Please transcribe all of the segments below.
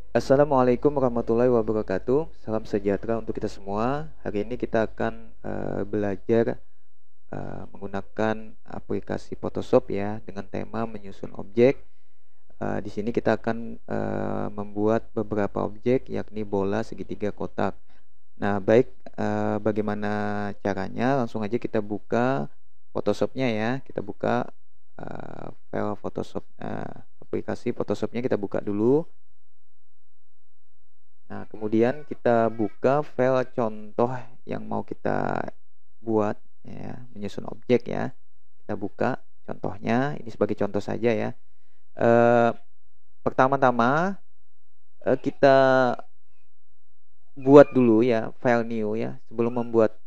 Assalamualaikum warahmatullahi wabarakatuh. Salam sejahtera untuk kita semua. Hari ini kita akan belajar menggunakan aplikasi Photoshop ya dengan tema menyusun objek. Di sini kita akan membuat beberapa objek yakni bola, segitiga, kotak. Nah, baik, bagaimana caranya? Langsung aja kita buka Photoshopnya ya. Kita buka file Photoshop, aplikasi Photoshopnya kita buka dulu. Nah, kemudian kita buka file contoh yang mau kita buat ya, menyusun objek ya. Kita buka contohnya, ini sebagai contoh saja ya. Eh, Pertama-tama kita buat dulu ya file new ya. Sebelum membuat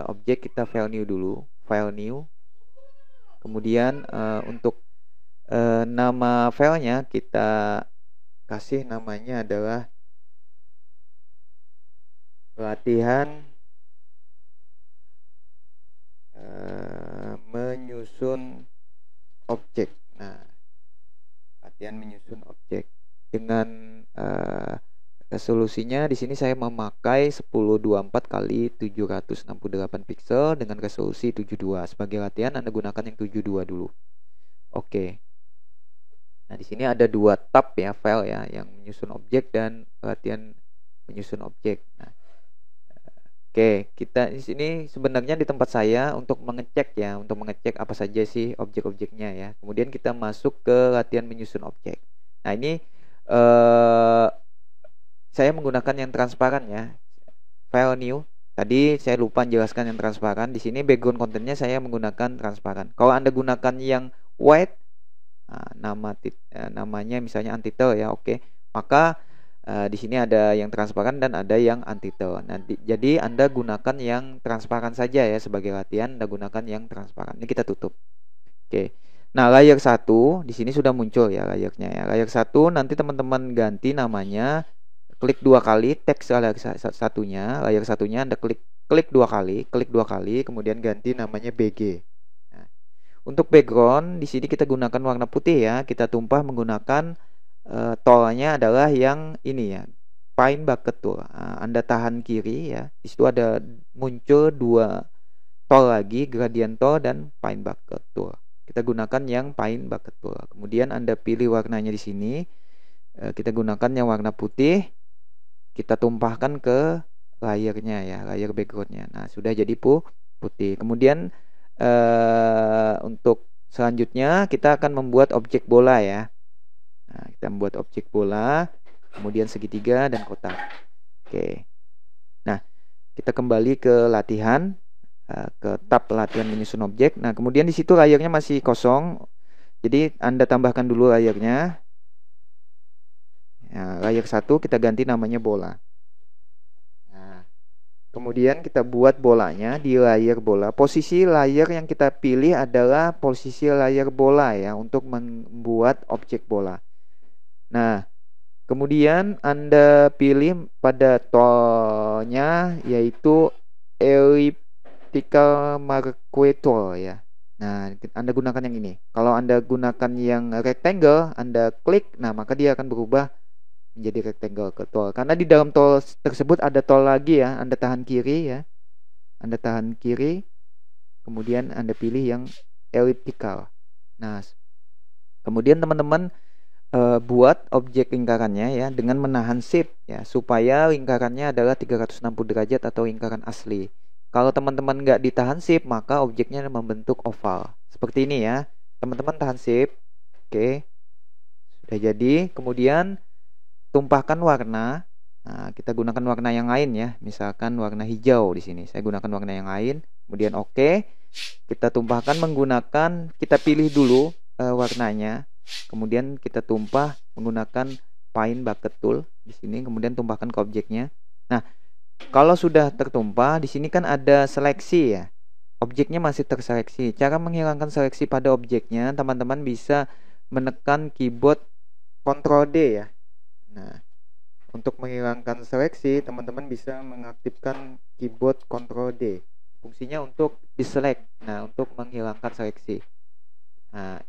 objek kita file new dulu, file new. Kemudian untuk nama filenya kita kasih namanya adalah latihan menyusun objek. Nah, latihan menyusun objek dengan resolusinya di sini saya memakai 1024 kali 768 pixel dengan resolusi 72. Sebagai latihan Anda gunakan yang 72 dulu. Oke. Nah, di sini ada dua tab ya file ya, yang menyusun objek dan latihan menyusun objek. Nah, oke, kita di sini sebenarnya di tempat saya untuk mengecek ya, untuk mengecek apa saja sih objek-objeknya ya. Kemudian kita masuk ke latihan menyusun objek. Nah, ini saya menggunakan yang transparan ya. File new. Tadi saya lupa menjelaskan yang transparan. Di sini background kontennya saya menggunakan transparan. Kalau Anda gunakan yang white, nah, namanya misalnya untitled ya, oke. Maka di sini ada yang transparan dan ada yang untitled. Nanti jadi Anda gunakan yang transparan saja ya sebagai latihan. Anda gunakan yang transparan. Ini kita tutup. Oke. Nah, layar 1 di sini sudah muncul ya layarnya ya. Layar 1 nanti teman-teman ganti namanya, klik dua kali teks layar satunya Anda klik dua kali, kemudian ganti namanya BG. Nah, untuk background di sini kita gunakan warna putih ya. Kita tumpah menggunakan tolnya adalah yang ini ya, Paint Bucket Tool. Anda tahan kiri ya. Di situ ada muncul dua tol lagi, Gradient Tool dan Paint Bucket Tool. Kita gunakan yang Paint Bucket Tool. Kemudian Anda pilih warnanya di sini. Kita gunakan yang warna putih. Kita tumpahkan ke layarnya ya, layar backgroundnya. Nah, sudah jadi putih. Kemudian untuk selanjutnya kita akan membuat objek bola ya. Nah, kita membuat objek bola, kemudian segitiga dan kotak. Oke. Nah, kita kembali ke latihan, ke tab latihan menyusun objek. Nah, kemudian di situ layarnya masih kosong. Jadi Anda tambahkan dulu layarnya. Nah, layar 1 kita ganti namanya bola. Nah, kemudian kita buat bolanya di layar bola. Posisi layar yang kita pilih adalah posisi layar bola ya untuk membuat objek bola. Nah, kemudian Anda pilih pada toolnya yaitu elliptical marquee tool ya. Nah, Anda gunakan yang ini. Kalau Anda gunakan yang rectangle, Anda klik, nah maka dia akan berubah menjadi rectangle ke tool. Karena di dalam tool tersebut ada tool lagi ya. Anda tahan kiri ya. Anda tahan kiri, kemudian Anda pilih yang elliptical. Nah, kemudian teman-teman buat objek lingkarannya ya dengan menahan shift ya supaya lingkarannya adalah 360 derajat atau lingkaran asli. Kalau teman-teman nggak ditahan shift maka objeknya membentuk oval seperti ini ya. Teman-teman tahan shift. Oke, sudah jadi. Kemudian tumpahkan warna. Nah, kita gunakan warna yang lain ya, misalkan warna hijau di sini. Saya gunakan warna yang lain. Kemudian oke, kita tumpahkan menggunakan, kita pilih dulu warnanya. Kemudian kita tumpah menggunakan Paint Bucket Tool di sini, kemudian tumpahkan ke objeknya. Nah, kalau sudah tertumpah, di sini kan ada seleksi ya. Objeknya masih terseleksi. Cara menghilangkan seleksi pada objeknya, teman-teman bisa menekan keyboard Ctrl D ya. Nah, untuk menghilangkan seleksi, teman-teman bisa mengaktifkan keyboard Ctrl D. Fungsinya untuk deselect. Nah, untuk menghilangkan seleksi. Nah,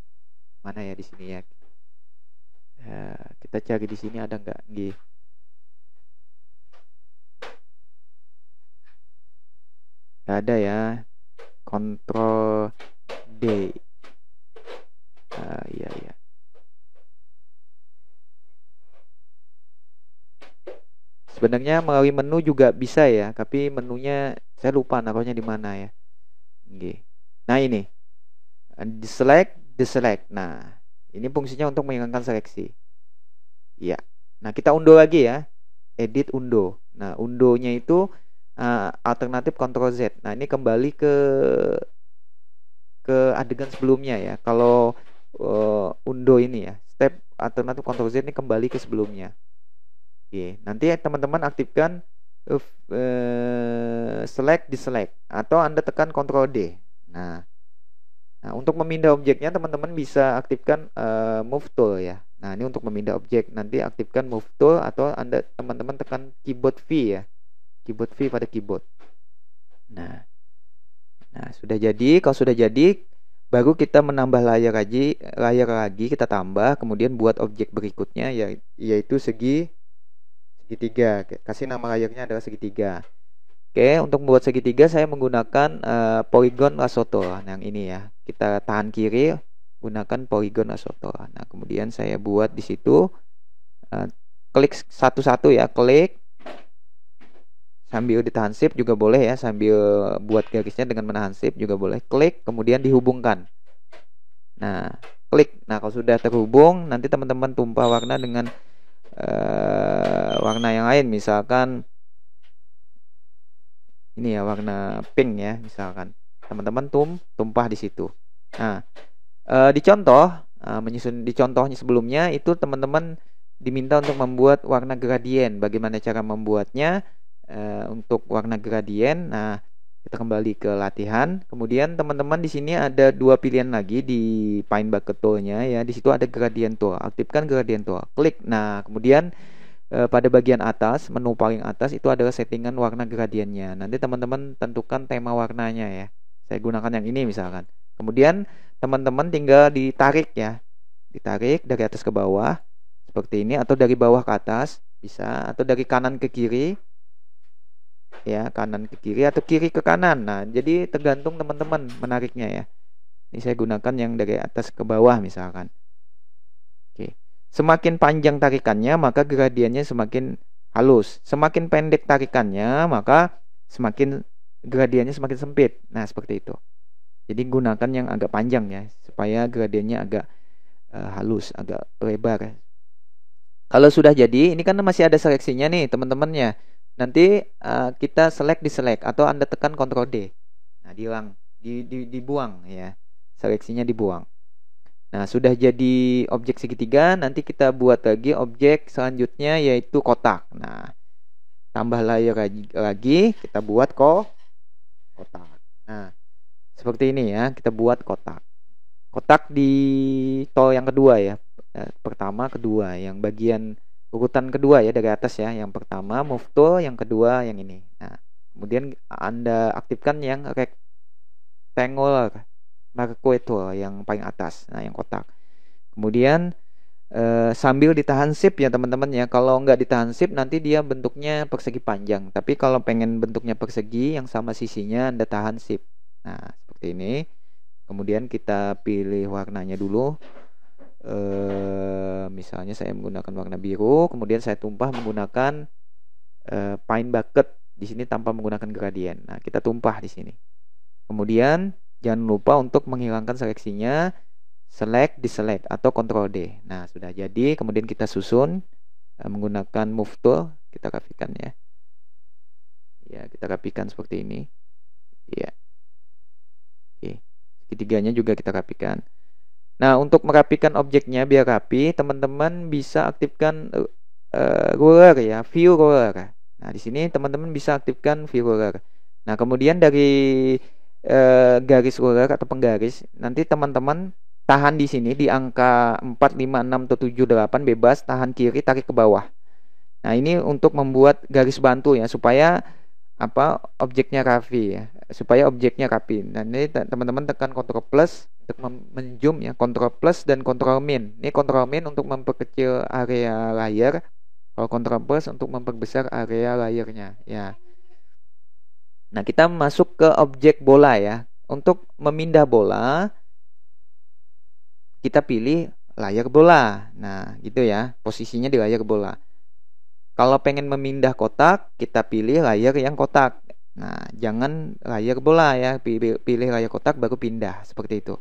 mana ya di sini ya? Kita cari di sini ada nggak? Nggak ada ya. Control D. Iya iya. Sebenarnya melalui menu juga bisa ya, tapi menunya saya lupa naruhnya di mana ya. Oke. Nah ini, deselect. Nah, ini fungsinya untuk menghilangkan seleksi. Iya. Nah, kita undo lagi ya. Edit undo. Nah, undonya itu alternatif Ctrl Z. Nah, ini kembali ke adegan sebelumnya ya. Kalau undo ini ya, step alternatif Ctrl Z ini kembali ke sebelumnya. Oke, nanti teman-teman aktifkan select deselect atau Anda tekan Ctrl D. Nah, untuk memindah objeknya teman-teman bisa aktifkan move tool ya. Nah, ini untuk memindah objek. Nanti aktifkan move tool atau Anda teman-teman tekan keyboard V ya. Keyboard V pada keyboard. Nah, sudah jadi. Kalau sudah jadi, baru kita menambah layar lagi kita tambah, kemudian buat objek berikutnya yaitu segitiga. Kasih nama layarnya adalah segitiga. Oke, untuk membuat segitiga saya menggunakan polygon lasso tool. Nah, yang ini ya. Kita tahan kiri, gunakan polygon lasso tool. Nah, kemudian saya buat di situ klik satu-satu ya, klik sambil ditahan shift juga boleh ya, sambil buat garisnya dengan menahan shift juga boleh. Klik kemudian dihubungkan. Nah, klik. Nah, kalau sudah terhubung, nanti teman-teman tumpah warna dengan warna yang lain, misalkan ini ya, warna pink ya, misalkan teman-teman tumpah di situ. Nah, menyusun di contohnya sebelumnya itu teman-teman diminta untuk membuat warna gradien. Bagaimana cara membuatnya untuk warna gradien? Nah, kita kembali ke latihan. Kemudian teman-teman di sini ada dua pilihan lagi di Paint Bucket Tool-nya ya. Di situ ada gradient tool. Aktifkan gradient tool. Klik. Nah, kemudian pada bagian atas, menu paling atas itu adalah settingan warna gradiennya. Nanti teman-teman tentukan tema warnanya ya. Saya gunakan yang ini misalkan. Kemudian teman-teman tinggal ditarik ya. Ditarik dari atas ke bawah seperti ini, atau dari bawah ke atas bisa, atau dari kanan ke kiri. Ya, kanan ke kiri atau kiri ke kanan. Nah, jadi tergantung teman-teman menariknya ya. Ini saya gunakan yang dari atas ke bawah misalkan. Oke. Semakin panjang tarikannya, maka gradiennya semakin halus. Semakin pendek tarikannya, maka gradiennya semakin sempit. Nah, seperti itu. Jadi gunakan yang agak panjang ya, supaya gradiennya agak halus, agak lebar. Kalau sudah jadi, ini kan masih ada seleksinya nih teman-temannya. Nanti kita deselect atau Anda tekan Ctrl D. Nah, dibuang ya. Seleksinya dibuang. Nah, sudah jadi objek segitiga, nanti kita buat lagi objek selanjutnya yaitu kotak. Nah, tambah layer lagi kita buat kotak. Nah, seperti ini ya, kita buat kotak. Kotak di tool yang kedua ya. Pertama, kedua, yang bagian urutan kedua ya dari atas ya. Yang pertama move tool, yang kedua yang ini. Nah, kemudian Anda aktifkan yang rectangular marquee tool yang paling atas. Nah, yang kotak. Kemudian sambil ditahan shift ya teman-teman ya. Kalau nggak ditahan shift nanti dia bentuknya persegi panjang. Tapi kalau pengen bentuknya persegi yang sama sisinya, Anda tahan shift. Nah, seperti ini. Kemudian kita pilih warnanya dulu. Misalnya saya menggunakan warna biru, kemudian saya tumpah menggunakan Paint Bucket di sini tanpa menggunakan gradien. Nah, kita tumpah di sini. Kemudian jangan lupa untuk menghilangkan seleksinya, deselect atau Ctrl D. Nah, sudah jadi. Kemudian kita susun menggunakan move tool, kita rapikan ya. Ya, kita rapikan seperti ini. Ya. Oke. Segitiganya juga kita rapikan. Nah, untuk merapikan objeknya biar rapi, teman-teman bisa aktifkan ruler ya, view ruler. Nah, di sini teman-teman bisa aktifkan view ruler. Nah, kemudian dari garis ruler atau penggaris, nanti teman-teman tahan di sini di angka 4, 5, 6, atau 7, 8 bebas, tahan kiri, tarik ke bawah. Nah, ini untuk membuat garis bantu ya, supaya objeknya rapi ya, supaya objeknya rapi. Nah, ini teman-teman tekan Ctrl plus untuk menzoom ya, Ctrl plus dan Ctrl min. Ini Ctrl min untuk memperkecil area layar, kalau Ctrl plus untuk memperbesar area layarnya ya. Nah, kita masuk ke objek bola ya. Untuk memindah bola, kita pilih layar bola. Nah, gitu ya. Posisinya di layar bola. Kalau pengen memindah kotak, kita pilih layar yang kotak. Nah, jangan layar bola ya. Pilih layar kotak baru pindah seperti itu.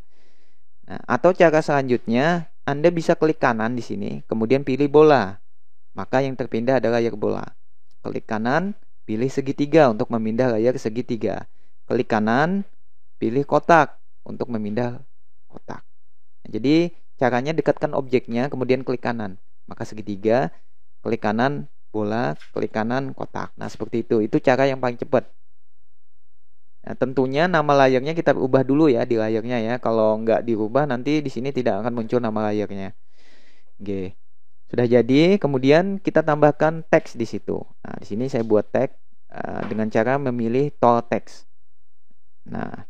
Nah, atau cara selanjutnya, Anda bisa klik kanan di sini, kemudian pilih bola. Maka yang terpindah adalah layar bola. Klik kanan, pilih segitiga untuk memindah layar segitiga. Klik kanan, pilih kotak untuk memindah kotak. Nah, jadi caranya dekatkan objeknya, kemudian klik kanan. Maka segitiga, klik kanan, bola, klik kanan, kotak. Nah, seperti itu. Itu cara yang paling cepat. Nah, tentunya nama layarnya kita ubah dulu ya di layarnya ya. Kalau nggak dirubah nanti di sini tidak akan muncul nama layarnya. Oke. Sudah jadi, kemudian kita tambahkan teks di situ. Nah, di sini saya buat teks dengan cara memilih tool teks. Nah,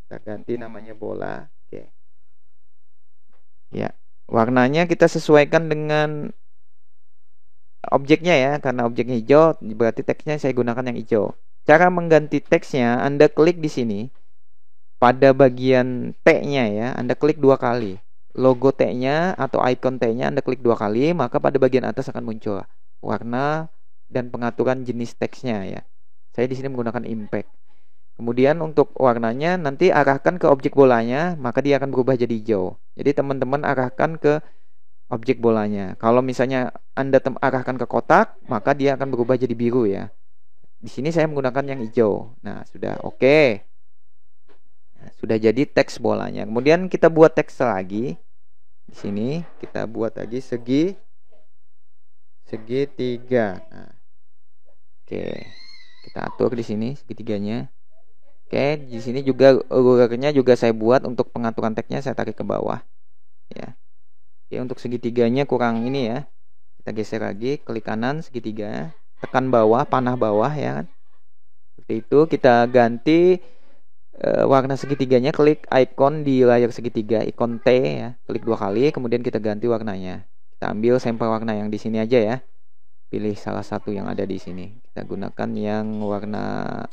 kita ganti namanya bola. Oke. Ya, warnanya kita sesuaikan dengan objeknya ya, karena objeknya hijau, berarti teksnya saya gunakan yang hijau. Cara mengganti teksnya, Anda klik di sini. Pada bagian T-nya ya, Anda klik 2 kali. Logo T-nya atau icon T-nya Anda klik 2 kali, maka pada bagian atas akan muncul warna dan pengaturan jenis teksnya ya. Saya di sini menggunakan impact. Kemudian untuk warnanya nanti arahkan ke objek bolanya, maka dia akan berubah jadi hijau. Jadi teman-teman arahkan ke objek bolanya. Kalau misalnya Anda arahkan ke kotak, maka dia akan berubah jadi biru ya. Di sini saya menggunakan yang hijau. Nah, sudah oke. Nah, sudah jadi teks bolanya. Kemudian kita buat teks lagi. Di sini kita buat lagi segitiga. Nah, oke. Kita atur di sini segitiganya. Oke, di sini juga rulernya juga saya buat untuk pengaturan teksnya saya tarik ke bawah. Ya. Oke, untuk segitiganya kurang ini ya. Kita geser lagi, klik kanan segitiga, tekan bawah, panah bawah ya kan. Seperti itu, kita ganti warna segitiganya, klik icon di layar segitiga, ikon T ya, klik 2 kali, kemudian kita ganti warnanya. Kita ambil sampel warna yang di sini aja ya. Pilih salah satu yang ada di sini. Kita gunakan yang warna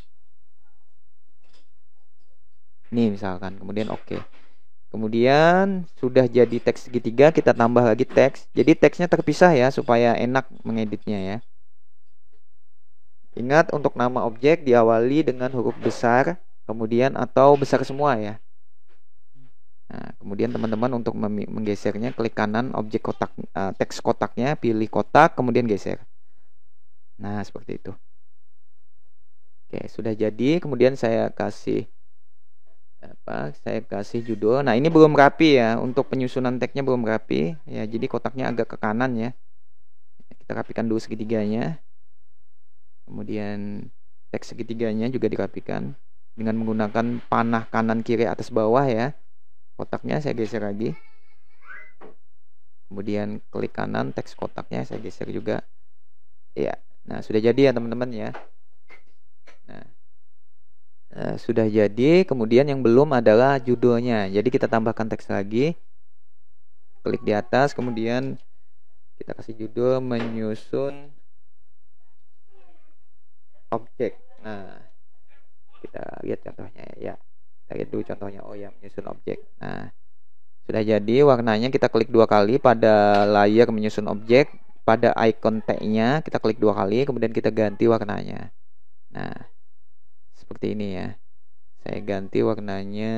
ini misalkan, kemudian oke. Kemudian sudah jadi teks segitiga, kita tambah lagi teks. Jadi teksnya terpisah ya supaya enak mengeditnya ya. Ingat untuk nama objek diawali dengan huruf besar, kemudian atau besar semua ya. Nah, kemudian teman-teman untuk menggesernya klik kanan objek kotak, teks kotaknya, pilih kotak, kemudian geser. Nah, seperti itu. Oke, sudah jadi. Kemudian saya kasih judul. Nah, ini belum rapi ya, untuk penyusunan teksnya belum rapi ya, jadi kotaknya agak ke kanan ya. Kita rapikan dulu segitiganya, kemudian teks segitiganya juga dirapikan dengan menggunakan panah kanan kiri atas bawah ya. Kotaknya saya geser lagi, kemudian klik kanan, teks kotaknya saya geser juga ya. Nah, sudah jadi ya teman-teman ya. Nah, sudah jadi. Kemudian yang belum adalah judulnya. Jadi kita tambahkan teks lagi. Klik di atas, kemudian kita kasih judul menyusun objek. Nah, kita lihat contohnya ya. Kita lihat dulu contohnya. Oh ya, menyusun objek. Nah, sudah jadi. Warnanya kita klik 2 kali pada layar menyusun objek. Pada icon T-nya kita klik 2 kali, kemudian kita ganti warnanya. Nah, seperti ini ya. Saya ganti warnanya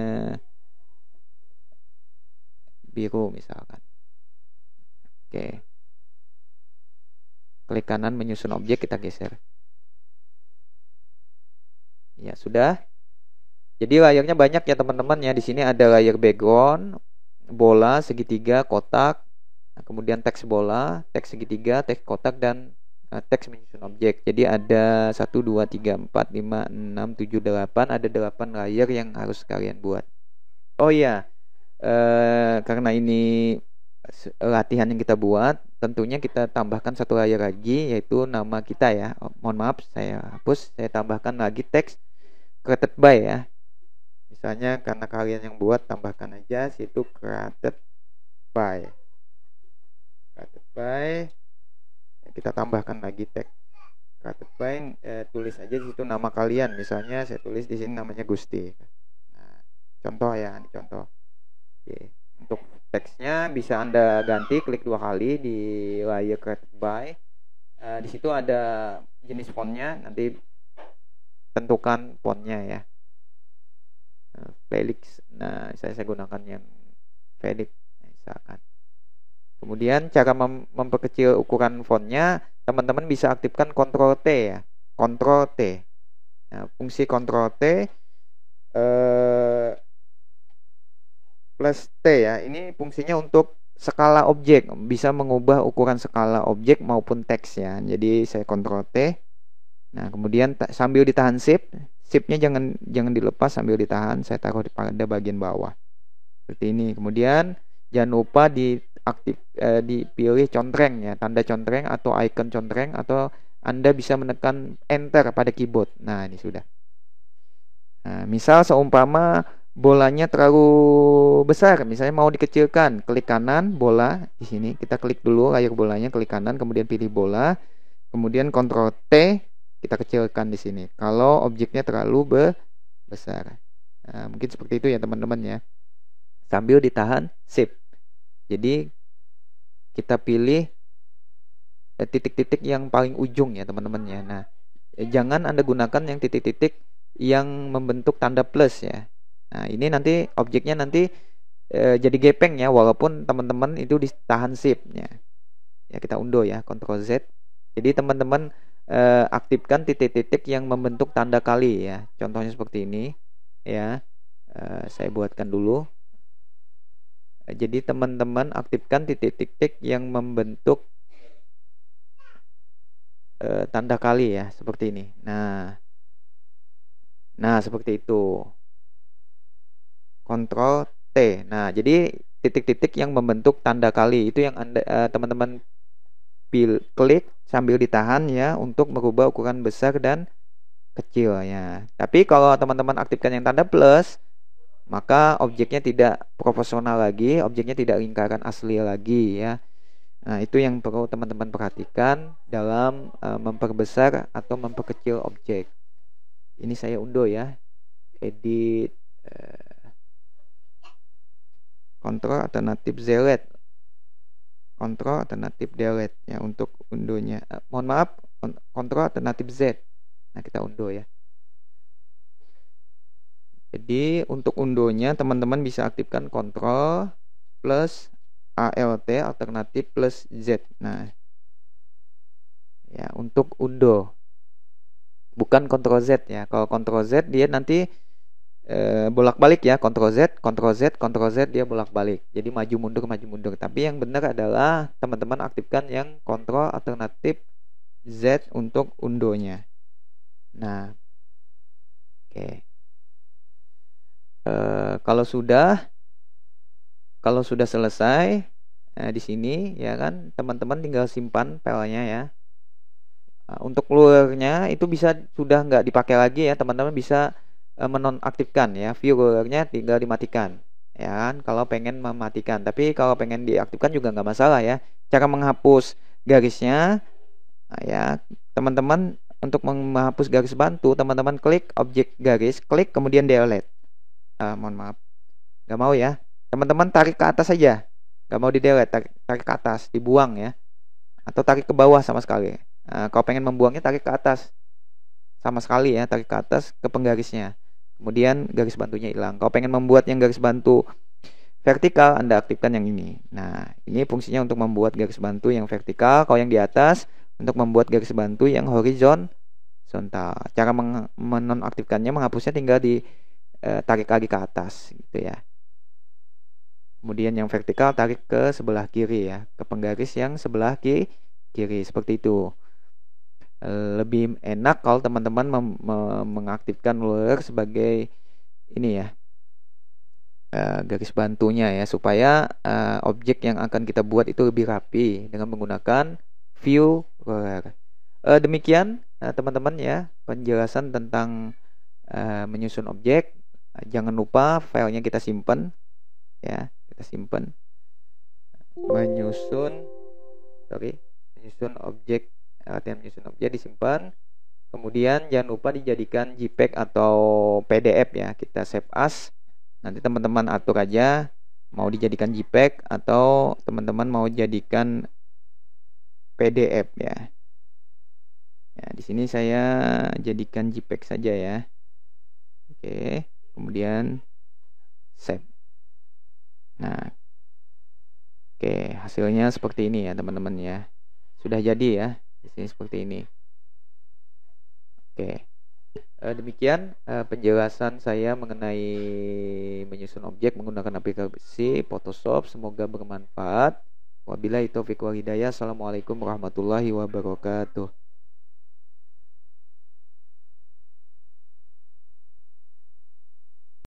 biru misalkan. Oke. Klik kanan menyusun objek, kita geser. Ya, sudah. Jadi layarnya banyak ya teman-teman ya. Di sini ada layar background, bola, segitiga, kotak, kemudian teks bola, teks segitiga, teks kotak, dan teks menyusun objek. Jadi ada 1, 2, 3, 4, 5, 6, 7, 8. Ada 8 layar yang harus kalian buat. Oh iya, karena ini latihan yang kita buat, tentunya kita tambahkan 1 layar lagi, yaitu nama kita ya. Mohon maaf, saya hapus. Saya tambahkan lagi teks created by ya. Misalnya karena kalian yang buat, tambahkan aja situ created by. Kita tambahkan lagi teks Created by, tulis aja di situ nama kalian. Misalnya saya tulis di sini namanya Gusti. Nah, contoh ya, ini contoh. Oke. Untuk teksnya bisa Anda ganti, klik 2 kali di layer Created by. Di situ ada jenis fontnya, nanti tentukan fontnya ya. Felix. Nah, saya gunakan yang Felix misalkan. Kemudian cara memperkecil ukuran fontnya, teman-teman bisa aktifkan Ctrl T ya. Ctrl T. Nah, fungsi Ctrl T plus T ya. Ini fungsinya untuk skala objek, bisa mengubah ukuran skala objek maupun teks ya. Jadi saya Ctrl T. Nah, kemudian sambil ditahan shift, shiftnya jangan dilepas, sambil ditahan, saya taruh pada bagian bawah. Seperti ini. Kemudian jangan lupa dipilih contreng ya, tanda contreng atau icon contreng, atau Anda bisa menekan enter pada keyboard. Nah, ini sudah. Nah, misal seumpama bolanya terlalu besar, misalnya mau dikecilkan, klik kanan bola di sini, kita klik dulu layar bolanya, klik kanan, kemudian pilih bola, kemudian Ctrl T, kita kecilkan di sini. Kalau objeknya terlalu besar. Nah, mungkin seperti itu ya teman-teman ya. Sambil ditahan shift. Jadi kita pilih titik-titik yang paling ujung ya teman-teman ya. Nah, jangan Anda gunakan yang titik-titik yang membentuk tanda plus ya. Nah, ini nanti objeknya nanti jadi gepeng ya, walaupun teman-teman itu ditahan shift-nya. Ya, kita undo ya, Ctrl Z. Jadi teman-teman aktifkan titik-titik yang membentuk tanda kali ya. Contohnya seperti ini ya. Saya buatkan dulu. Jadi teman-teman aktifkan titik-titik yang membentuk tanda kali ya, seperti ini. Nah, seperti itu. Ctrl T. Nah, jadi titik-titik yang membentuk tanda kali itu yang teman-teman klik sambil ditahan ya, untuk merubah ukuran besar dan kecil ya. Tapi kalau teman-teman aktifkan yang tanda plus, maka objeknya tidak proporsional lagi, objeknya tidak lingkaran asli lagi ya. Nah, itu yang perlu teman-teman perhatikan dalam memperbesar atau memperkecil objek. Ini saya undo ya. Edit Ctrl alternatif delete. Ctrl alternatif delete ya untuk unduhnya. Mohon maaf, Ctrl alternatif Z. Nah, kita undo ya. Jadi untuk unduhnya teman-teman bisa aktifkan Ctrl plus Alt alternatif plus Z. Nah, ya untuk undo. Bukan Ctrl Z ya. Kalau Ctrl Z dia nanti bolak-balik ya, Ctrl Z, Ctrl Z, Ctrl Z, dia bolak-balik. Jadi maju mundur, maju mundur. Tapi yang benar adalah teman-teman aktifkan yang Ctrl alternatif Z untuk undonya. Nah, oke. Kalau sudah selesai di sini ya kan, teman-teman tinggal simpan filenya ya. Untuk luarnya itu sudah nggak dipakai lagi ya, teman-teman bisa menonaktifkan ya, view luarnya tinggal dimatikan ya kan, kalau pengen mematikan. Tapi kalau pengen diaktifkan juga nggak masalah ya. Cara menghapus garisnya ya, teman-teman untuk menghapus garis bantu, teman-teman klik objek garis, klik kemudian delete. Mohon maaf, nggak mau ya, teman-teman tarik ke atas saja, nggak mau di delete, tarik ke atas, dibuang ya, atau tarik ke bawah sama sekali. Kalau pengen membuangnya tarik ke atas sama sekali ya, tarik ke atas ke penggarisnya, kemudian garis bantunya hilang. Kalau pengen membuat yang garis bantu vertikal, Anda aktifkan yang ini. Nah, ini fungsinya untuk membuat garis bantu yang vertikal. Kalau yang di atas untuk membuat garis bantu yang horizontal. Cara menonaktifkannya, menghapusnya tinggal tarik lagi ke atas gitu ya. Kemudian yang vertikal tarik ke sebelah kiri ya, ke penggaris yang sebelah kiri seperti itu. Lebih enak kalau teman-teman mengaktifkan ruler sebagai ini ya, garis bantunya ya, supaya objek yang akan kita buat itu lebih rapi dengan menggunakan view ruler. Demikian teman-teman ya, penjelasan tentang menyusun objek. Jangan lupa filenya kita simpan ya, kita simpan menyusun objek latihan menyusun objek disimpan. Kemudian jangan lupa dijadikan JPEG atau PDF ya. Kita save as. Nanti teman-teman atur aja mau dijadikan JPEG atau teman-teman mau jadikan PDF ya. Ya, di sini saya jadikan JPEG saja ya. Oke, kemudian save. Nah, oke, hasilnya seperti ini ya teman-teman ya. Sudah jadi ya. Di sini seperti ini. Oke. Demikian penjelasan saya mengenai menyusun objek menggunakan aplikasi Photoshop. Semoga bermanfaat. Wabillahi taufiq wal hidayah. Assalamualaikum warahmatullahi wabarakatuh.